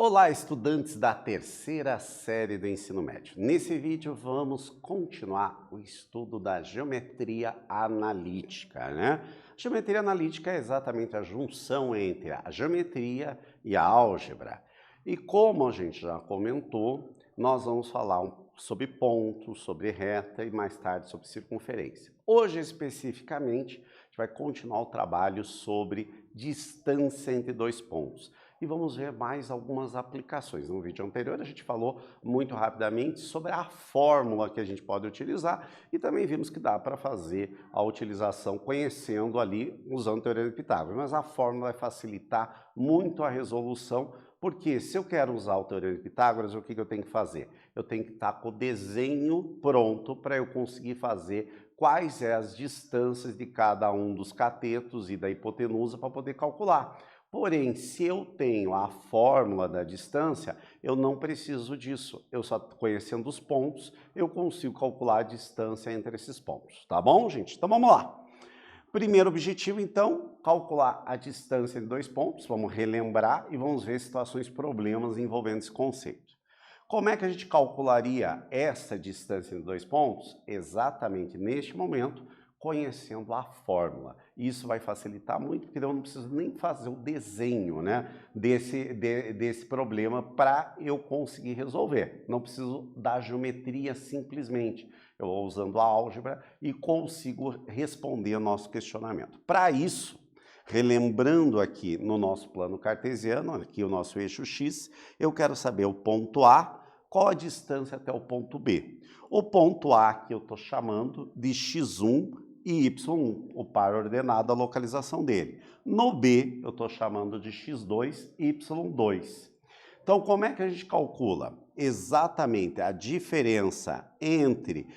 Olá, estudantes da terceira série do ensino médio. Nesse vídeo vamos continuar o estudo da geometria analítica, né? Geometria analítica é exatamente a junção entre a geometria e a álgebra. E como a gente já comentou, nós vamos falar sobre pontos, sobre reta e mais tarde sobre circunferência. Hoje, especificamente, a gente vai continuar o trabalho sobre distância entre dois pontos. E vamos ver mais algumas aplicações. No vídeo anterior a gente falou muito rapidamente sobre a fórmula que a gente pode utilizar e também vimos que dá para fazer a utilização conhecendo ali, usando o Teorema de Pitágoras. Mas a fórmula vai facilitar muito a resolução, porque se eu quero usar o Teorema de Pitágoras, o que eu tenho que fazer? Eu tenho que estar com o desenho pronto para eu conseguir fazer quais são as distâncias de cada um dos catetos e da hipotenusa para poder calcular. Porém, se eu tenho a fórmula da distância, eu não preciso disso. Eu só conhecendo os pontos, eu consigo calcular a distância entre esses pontos. Tá bom, gente? Então vamos lá. Primeiro objetivo, então, calcular a distância entre dois pontos. Vamos relembrar e vamos ver situações, problemas envolvendo esse conceito. Como é que a gente calcularia essa distância entre dois pontos? Exatamente neste momento, conhecendo a fórmula. Isso vai facilitar muito, porque eu não preciso nem fazer o desenho, né, desse problema para eu conseguir resolver. Não preciso da geometria simplesmente. Eu vou usando a álgebra e consigo responder ao nosso questionamento. Para isso, relembrando aqui no nosso plano cartesiano, aqui o nosso eixo X, eu quero saber o ponto A, qual a distância até o ponto B. O ponto A que eu estou chamando de x1 e y1, o par ordenado, a localização dele. No B, eu estou chamando de x2 e y2. Então, como é que a gente calcula? Exatamente a diferença entre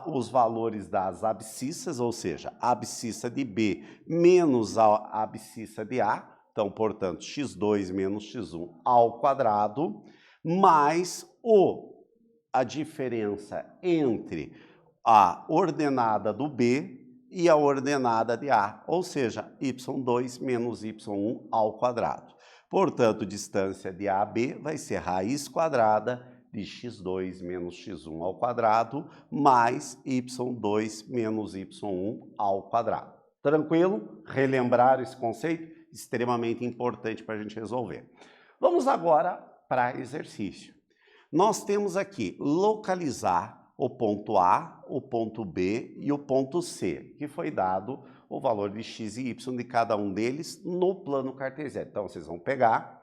os valores das abscissas, ou seja, a abscissa de B menos a abscissa de A, então, portanto, x2 menos x1 ao quadrado, mais a diferença entre a ordenada do B e a ordenada de A, ou seja, y2 menos y1 ao quadrado. Portanto, distância de A a B vai ser raiz quadrada de x2 menos x1 ao quadrado, mais y2 menos y1 ao quadrado. Tranquilo? Relembrar esse conceito? Extremamente importante para a gente resolver. Vamos agora para exercício. Nós temos aqui localizar o ponto A, o ponto B e o ponto C, que foi dado o valor de x e y de cada um deles no plano cartesiano. Então, vocês vão pegar,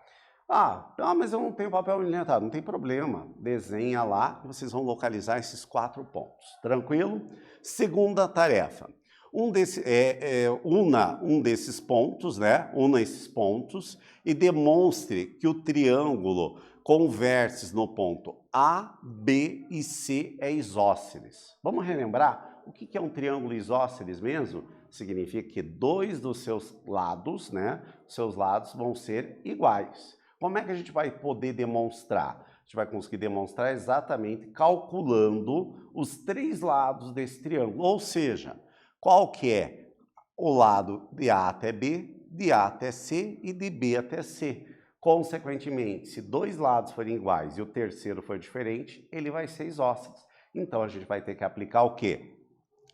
mas eu não tenho papel militar, não tem problema, desenha lá e vocês vão localizar esses 4 pontos, tranquilo? Segunda tarefa, una esses pontos e demonstre que o triângulo com vértices no ponto A, B e C é isósceles. Vamos relembrar o que é um triângulo isósceles mesmo? Significa que dois dos seus lados, seus lados vão ser iguais. Como é que a gente vai poder demonstrar? A gente vai conseguir demonstrar exatamente calculando os 3 lados desse triângulo, ou seja, qual que é o lado de A até B, de A até C e de B até C. Consequentemente, se 2 lados forem iguais e o terceiro for diferente, ele vai ser isósceles. Então, a gente vai ter que aplicar o quê?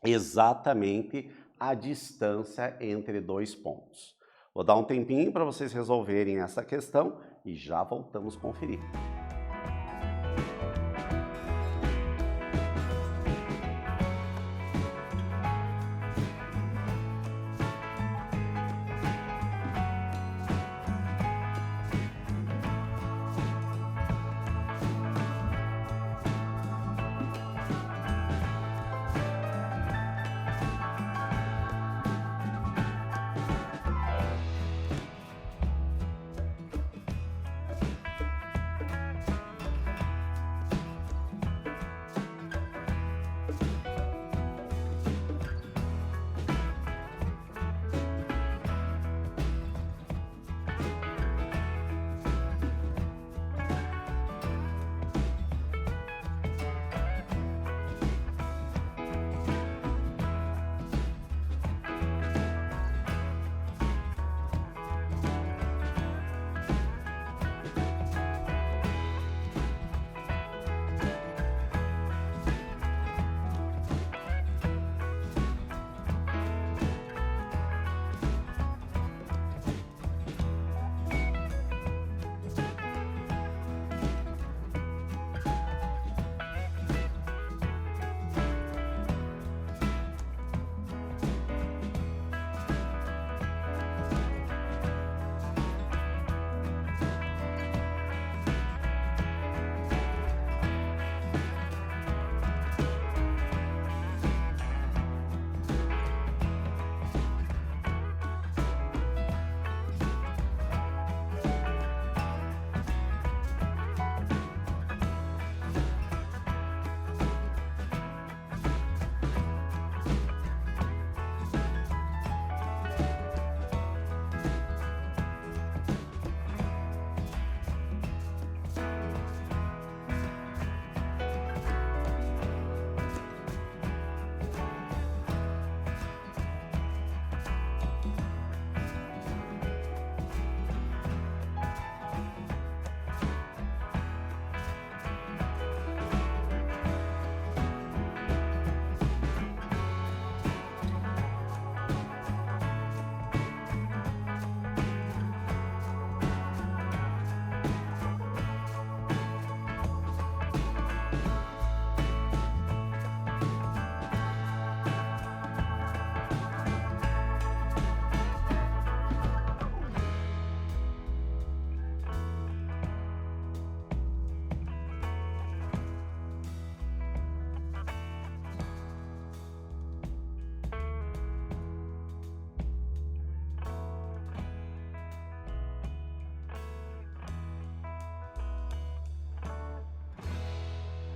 Exatamente a distância entre 2 pontos. Vou dar um tempinho para vocês resolverem essa questão e já voltamos a conferir.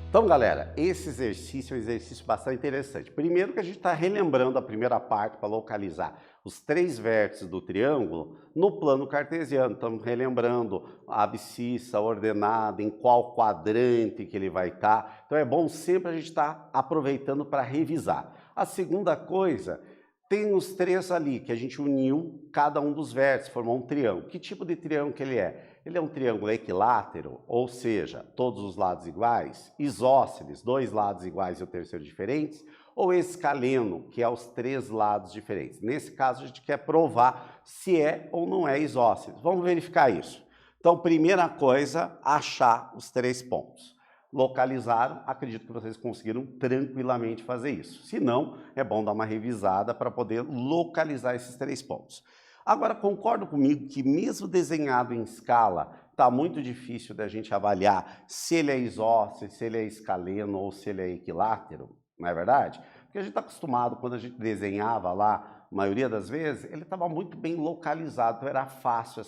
Então, galera, esse exercício é um exercício bastante interessante. Primeiro que a gente está relembrando a primeira parte para localizar os 3 vértices do triângulo no plano cartesiano. Estamos relembrando a abscissa, a ordenada, em qual quadrante que ele vai estar. Então é bom sempre a gente estar aproveitando para revisar. A segunda coisa, tem os 3 ali, que a gente uniu cada um dos vértices, formou um triângulo. Que tipo de triângulo que ele é? Ele é um triângulo equilátero, ou seja, todos os lados iguais, isósceles, 2 lados iguais e o terceiro diferentes, ou escaleno, que é os 3 lados diferentes. Nesse caso, a gente quer provar se é ou não é isósceles. Vamos verificar isso. Então, primeira coisa, achar os 3 pontos. Localizaram, acredito que vocês conseguiram tranquilamente fazer isso. Se não, é bom dar uma revisada para poder localizar esses 3 pontos. Agora, concordo comigo que mesmo desenhado em escala, está muito difícil da gente avaliar se ele é isósceles, se ele é escaleno ou se ele é equilátero, não é verdade? Porque a gente está acostumado, quando a gente desenhava lá, a maioria das vezes, ele estava muito bem localizado, então era fácil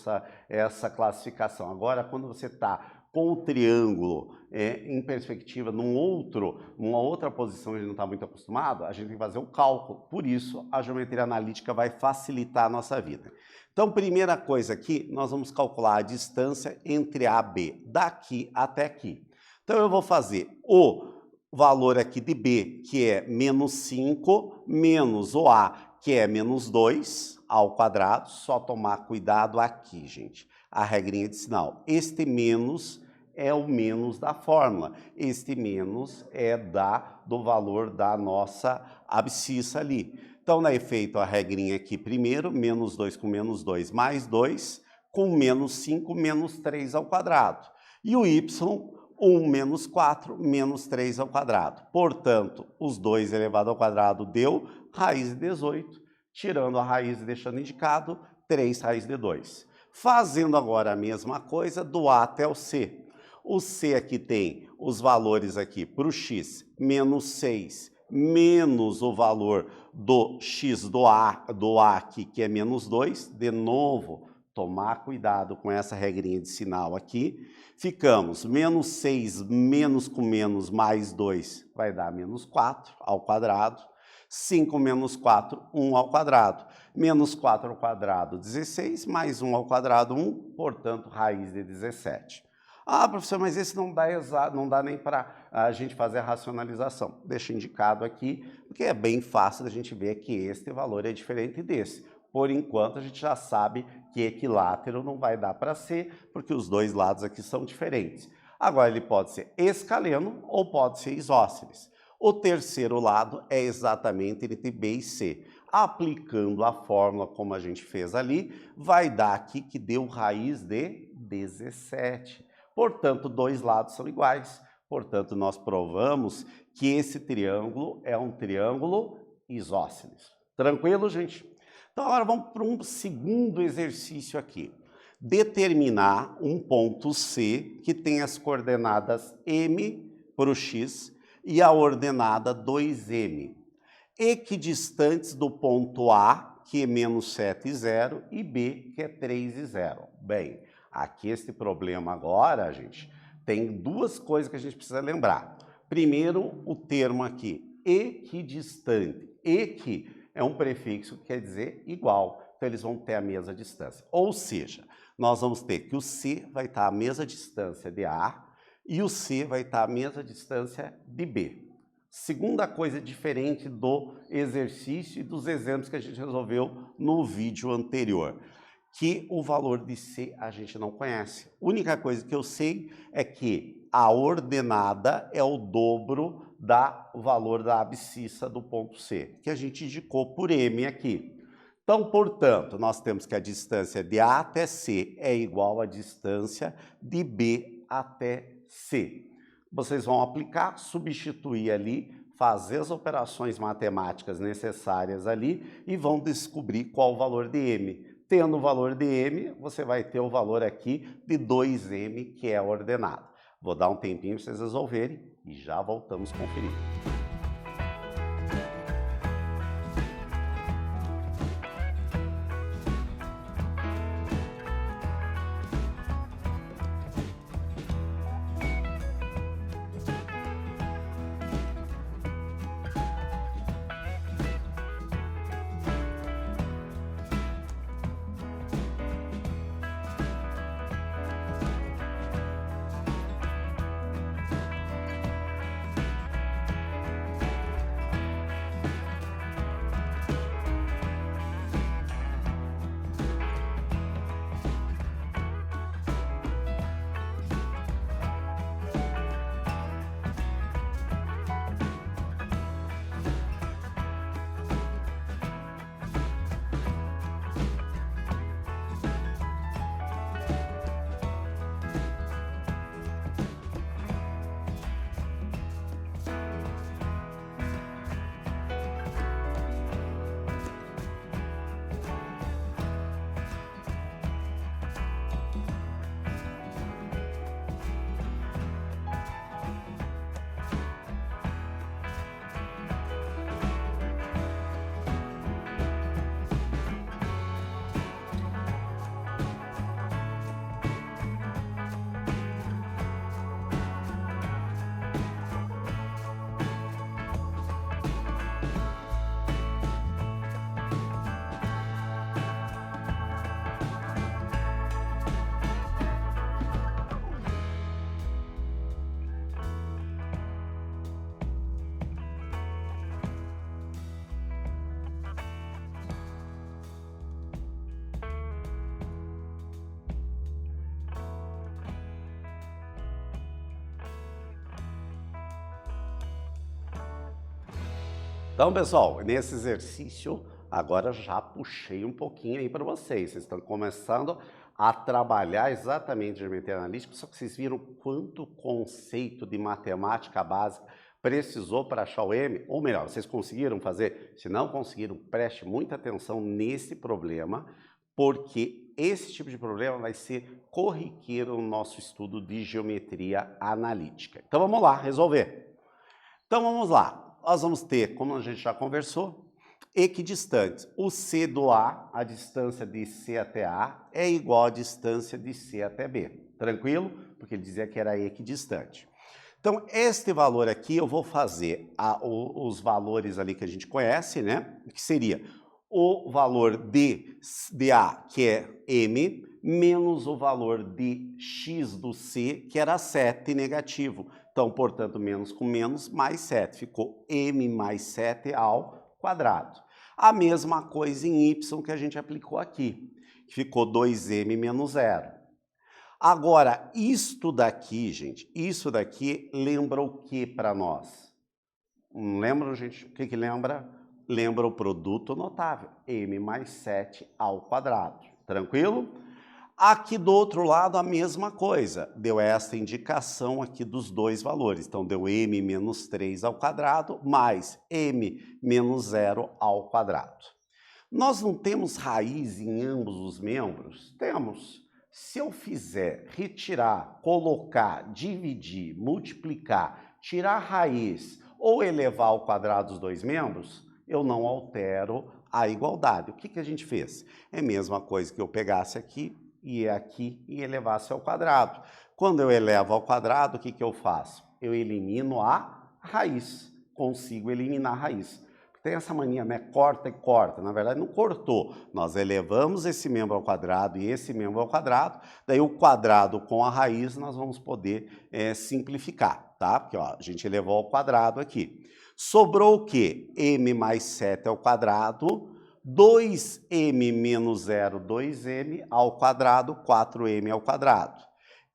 essa classificação. Agora, quando você está com o triângulo em perspectiva numa outra posição que a gente não está muito acostumado, a gente tem que fazer um cálculo. Por isso, a geometria analítica vai facilitar a nossa vida. Então, primeira coisa aqui, nós vamos calcular a distância entre A e B, daqui até aqui. Então, eu vou fazer o valor aqui de B, que é menos 5, menos o A, que é menos 2 ao quadrado. Só tomar cuidado aqui, gente. A regrinha de sinal. Este menos é o menos da fórmula. Este menos é do valor da nossa abscissa ali. Então, na efeito, a regrinha aqui primeiro, menos 2 com menos 2 mais 2, com menos 5 menos 3 ao quadrado. E o y, 1 menos 4 menos 3 ao quadrado. Portanto, os 2 elevado ao quadrado deu raiz de 18, tirando a raiz e deixando indicado 3 raiz de 2. Fazendo agora a mesma coisa do A até o C. O C aqui tem os valores aqui para o x, menos 6, menos o valor do x do A aqui, que é menos 2. De novo, tomar cuidado com essa regrinha de sinal aqui. Ficamos menos 6 menos com menos mais 2 vai dar menos 4 ao quadrado. 5 menos 4, 1 ao quadrado. Menos 4 ao quadrado, 16, mais 1 ao quadrado, 1, portanto, raiz de 17. Ah, professor, mas esse não dá nem para a gente fazer a racionalização. Deixa indicado aqui, porque é bem fácil da gente ver que este valor é diferente desse. Por enquanto, a gente já sabe que equilátero não vai dar para ser, porque os 2 lados aqui são diferentes. Agora, ele pode ser escaleno ou pode ser isósceles. O terceiro lado é exatamente entre B e C. Aplicando a fórmula como a gente fez ali, vai dar aqui que deu raiz de 17. Portanto, 2 lados são iguais. Portanto, nós provamos que esse triângulo é um triângulo isósceles. Tranquilo, gente? Então, agora vamos para um segundo exercício aqui. Determinar um ponto C que tem as coordenadas M para o x e a ordenada 2m, equidistantes do ponto A, que é menos 7 e 0, e B, que é 3 e 0. Bem, aqui este problema agora, gente, tem 2 coisas que a gente precisa lembrar. Primeiro, o termo aqui, equidistante. Equi é um prefixo que quer dizer igual, então eles vão ter a mesma distância. Ou seja, nós vamos ter que o C vai estar à mesma distância de A, e o C vai estar à mesma distância de B. Segunda coisa diferente do exercício e dos exemplos que a gente resolveu no vídeo anterior, que o valor de C a gente não conhece. A única coisa que eu sei é que a ordenada é o dobro do valor da abscissa do ponto C, que a gente indicou por M aqui. Então, portanto, nós temos que a distância de A até C é igual à distância de B até C. Vocês vão aplicar, substituir ali, fazer as operações matemáticas necessárias ali e vão descobrir qual o valor de M. Tendo o valor de M, você vai ter o valor aqui de 2M, que é a ordenada. Vou dar um tempinho para vocês resolverem e já voltamos a conferir. Então, pessoal, nesse exercício, agora já puxei um pouquinho aí para vocês. Vocês estão começando a trabalhar exatamente geometria analítica, só que vocês viram quanto conceito de matemática básica precisou para achar o M? Ou melhor, vocês conseguiram fazer? Se não conseguiram, preste muita atenção nesse problema, porque esse tipo de problema vai ser corriqueiro no nosso estudo de geometria analítica. Então vamos lá, resolver. Então vamos lá. Nós vamos ter, como a gente já conversou, equidistantes. O C do A, distância de C até A, é igual à distância de C até B. Tranquilo? Porque ele dizia que era equidistante. Então, este valor aqui, eu vou fazer os valores ali que a gente conhece, né? Que seria o valor de A, que é M, menos o valor de X do C, que era 7 negativo. Então, portanto, menos com menos, mais 7. Ficou M mais 7 ao quadrado. A mesma coisa em Y que a gente aplicou aqui, que ficou 2M menos 0. Agora, isto daqui, gente, isso daqui lembra o que para nós? Lembra, gente, o que lembra? Lembra o produto notável, M mais 7 ao quadrado. Tranquilo? Aqui do outro lado a mesma coisa, deu essa indicação aqui dos dois valores. Então deu M menos 3 ao quadrado mais M menos 0 ao quadrado. Nós não temos raiz em ambos os membros? Temos. Se eu fizer retirar, colocar, dividir, multiplicar, tirar raiz ou elevar ao quadrado os dois membros, eu não altero a igualdade. O que a gente fez? É a mesma coisa que eu pegasse aqui e elevasse ao quadrado. Quando eu elevo ao quadrado, o que eu faço? Eu elimino a raiz, consigo eliminar a raiz. Tem essa mania, né? Corta e corta. Na verdade, não cortou. Nós elevamos esse membro ao quadrado e esse membro ao quadrado. Daí, o quadrado com a raiz, nós vamos poder simplificar, tá? Porque ó, a gente elevou ao quadrado aqui. Sobrou o quê? M mais 7 ao quadrado, 2m menos 0, 2m ao quadrado, 4m ao quadrado.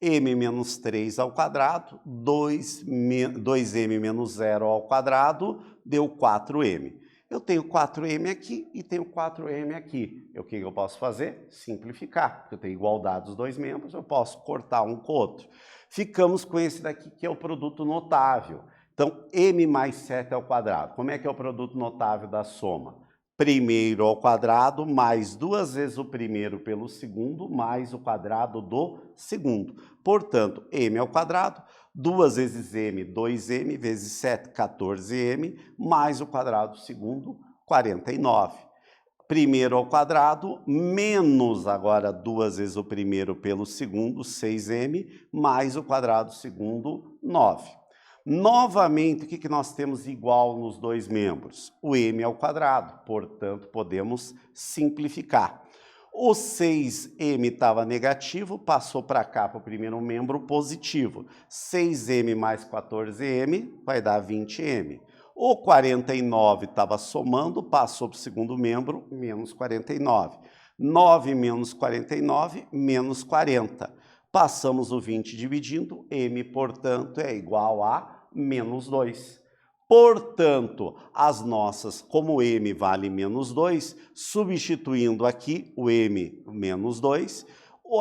M menos 3 ao quadrado, 2m menos 0 ao quadrado, deu 4m. Eu tenho 4m aqui e tenho 4m aqui. O que eu posso fazer? Simplificar. Porque eu tenho igualdade dos dois membros, eu posso cortar um com o outro. Ficamos com esse daqui que é o produto notável. Então, m mais 7 ao quadrado. Como é que é o produto notável da soma? Primeiro ao quadrado, mais 2 vezes o primeiro pelo segundo, mais o quadrado do segundo. Portanto, m ao quadrado, 2 vezes m, 2m, vezes 7, 14m, mais o quadrado do segundo, 49. Primeiro ao quadrado, menos agora 2 vezes o primeiro pelo segundo, 6m, mais o quadrado do segundo, 9. Novamente, o que nós temos igual nos dois membros? O m ao quadrado, portanto, podemos simplificar. O 6m estava negativo, passou para cá, para o primeiro membro, positivo. 6m mais 14m vai dar 20m. O 49 estava somando, passou para o segundo membro, menos 49. 9 menos 49, menos 40. Passamos o 20 dividindo, m, portanto, é igual a menos 2. Portanto, as nossas, como m vale menos 2, substituindo aqui o m menos 2,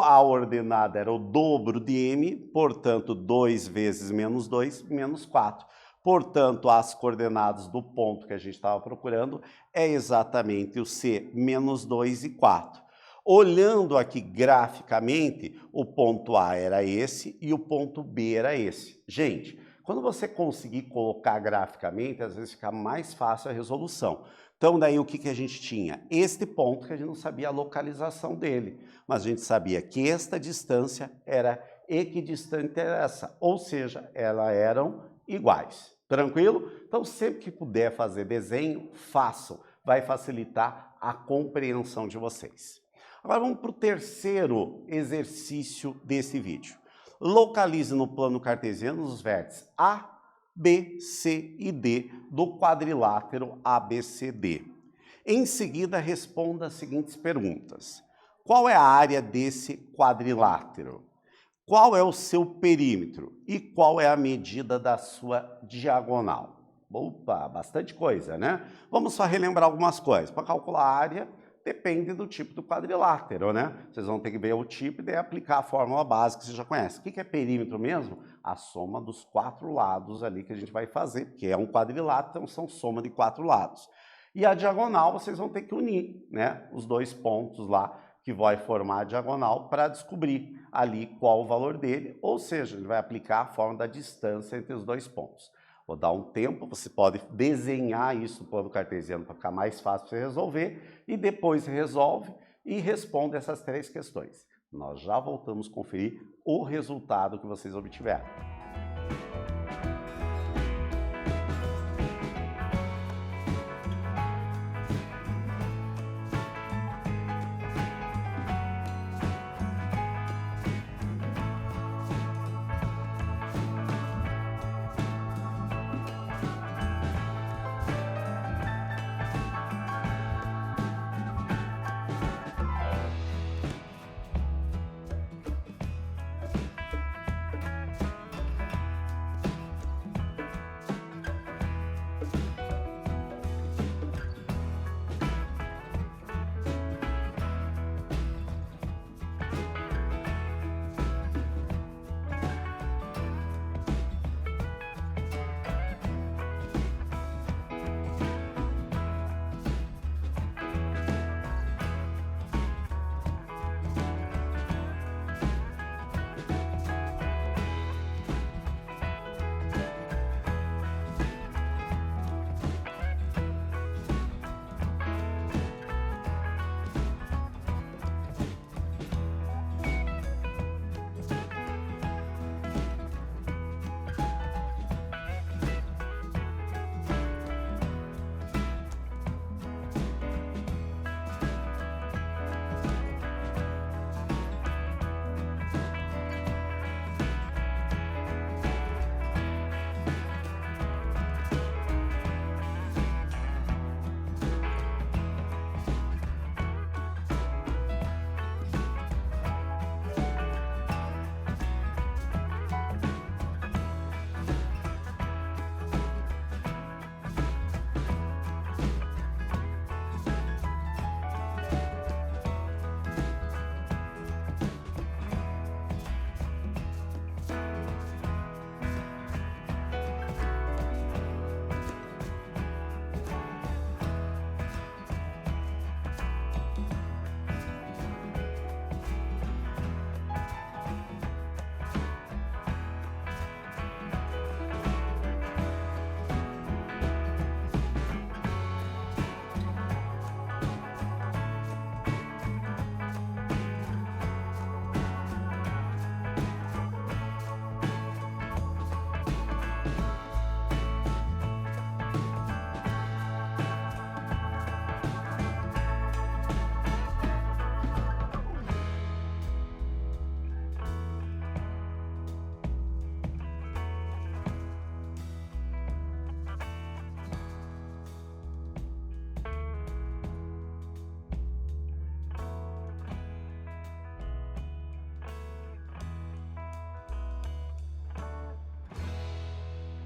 a ordenada era o dobro de m, portanto, 2 vezes menos 2, menos 4. Portanto, as coordenadas do ponto que a gente estava procurando é exatamente o C, menos 2 e 4. Olhando aqui graficamente, o ponto A era esse e o ponto B era esse. Gente, quando você conseguir colocar graficamente, às vezes fica mais fácil a resolução. Então, daí o que a gente tinha? Este ponto que a gente não sabia a localização dele, mas a gente sabia que esta distância era equidistante a essa, ou seja, elas eram iguais. Tranquilo? Então, sempre que puder fazer desenho, façam. Vai facilitar a compreensão de vocês. Agora vamos para o terceiro exercício desse vídeo. Localize no plano cartesiano os vértices A, B, C e D do quadrilátero ABCD. Em seguida, responda as seguintes perguntas. Qual é a área desse quadrilátero? Qual é o seu perímetro? E qual é a medida da sua diagonal? Opa, bastante coisa, né? Vamos só relembrar algumas coisas. Para calcular a área, depende do tipo do quadrilátero, né? Vocês vão ter que ver o tipo e daí aplicar a fórmula básica que você já conhece. O que é perímetro mesmo? A soma dos 4 lados ali que a gente vai fazer, porque é um quadrilátero, então são soma de 4 lados. E a diagonal vocês vão ter que unir, né? Os 2 pontos lá que vai formar a diagonal para descobrir ali qual o valor dele, ou seja, ele vai aplicar a fórmula da distância entre os 2 pontos. Vou dar um tempo, você pode desenhar isso no plano cartesiano para ficar mais fácil para você resolver, e depois resolve e responde essas 3 questões. Nós já voltamos a conferir o resultado que vocês obtiveram.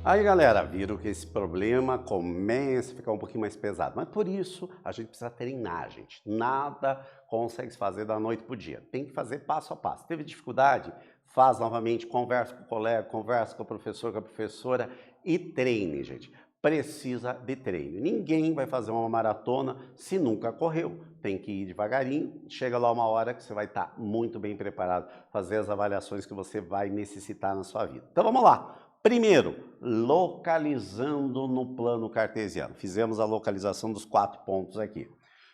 Aí, galera, viram que esse problema começa a ficar um pouquinho mais pesado. Mas por isso, a gente precisa treinar, gente. Nada consegue se fazer da noite para o dia. Tem que fazer passo a passo. Teve dificuldade? Faz novamente, conversa com o colega, conversa com o professor, com a professora e treine, gente. Precisa de treino. Ninguém vai fazer uma maratona se nunca correu. Tem que ir devagarinho. Chega lá uma hora que você vai estar muito bem preparado para fazer as avaliações que você vai necessitar na sua vida. Então vamos lá. Primeiro, localizando no plano cartesiano. Fizemos a localização dos 4 pontos aqui.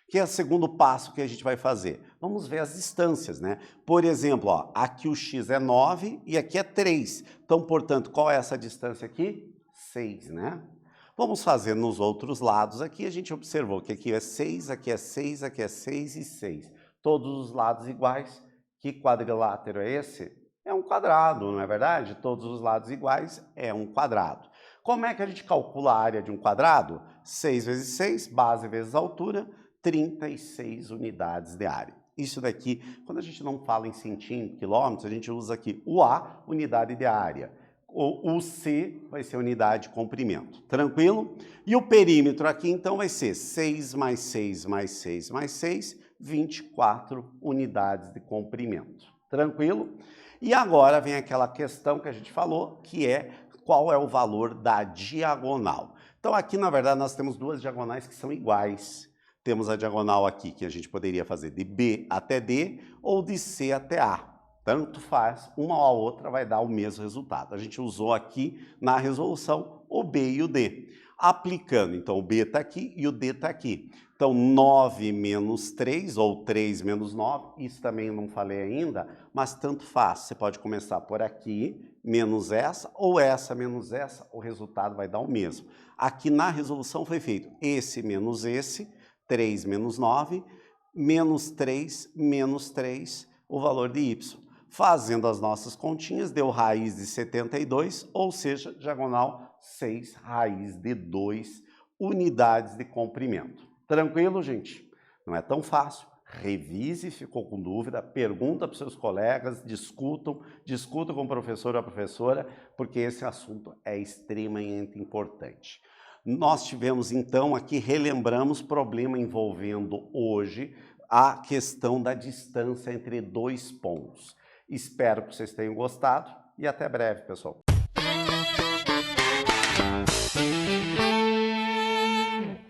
Que é o segundo passo que a gente vai fazer. Vamos ver as distâncias, né? Por exemplo, ó, aqui o x é 9 e aqui é 3. Então, portanto, qual é essa distância aqui? 6, né? Vamos fazer nos outros lados aqui. A gente observou que aqui é 6, aqui é 6, aqui é 6 e 6. Todos os lados iguais. Que quadrilátero é esse? É um quadrado, não é verdade? Todos os lados iguais é um quadrado. Como é que a gente calcula a área de um quadrado? 6 vezes 6, base vezes altura, 36 unidades de área. Isso daqui, quando a gente não fala em centímetros, quilômetros, a gente usa aqui o A, unidade de área. o C vai ser unidade de comprimento. Tranquilo? E o perímetro aqui, então, vai ser 6 mais 6 mais 6 mais 6, 24 unidades de comprimento. Tranquilo? E agora vem aquela questão que a gente falou, que é qual é o valor da diagonal. Então, aqui, na verdade, nós temos duas diagonais que são iguais. Temos a diagonal aqui, que a gente poderia fazer de B até D ou de C até A. Tanto faz, uma ou a outra vai dar o mesmo resultado. A gente usou aqui na resolução o B e o D. Aplicando, então, o B está aqui e o D está aqui. Então, 9 menos 3, ou 3 menos 9, isso também não falei ainda, mas tanto faz. Você pode começar por aqui, menos essa, ou essa menos essa, o resultado vai dar o mesmo. Aqui na resolução foi feito esse menos esse, 3 menos 9, menos 3, o valor de y. Fazendo as nossas continhas, deu raiz de 72, ou seja, diagonal 6 raiz de 2 unidades de comprimento. Tranquilo, gente? Não é tão fácil. Revise, ficou com dúvida, pergunta para os seus colegas, discutam com o professor ou a professora, porque esse assunto é extremamente importante. Nós tivemos, então, aqui, relembramos problema envolvendo hoje a questão da distância entre dois pontos. Espero que vocês tenham gostado e até breve, pessoal.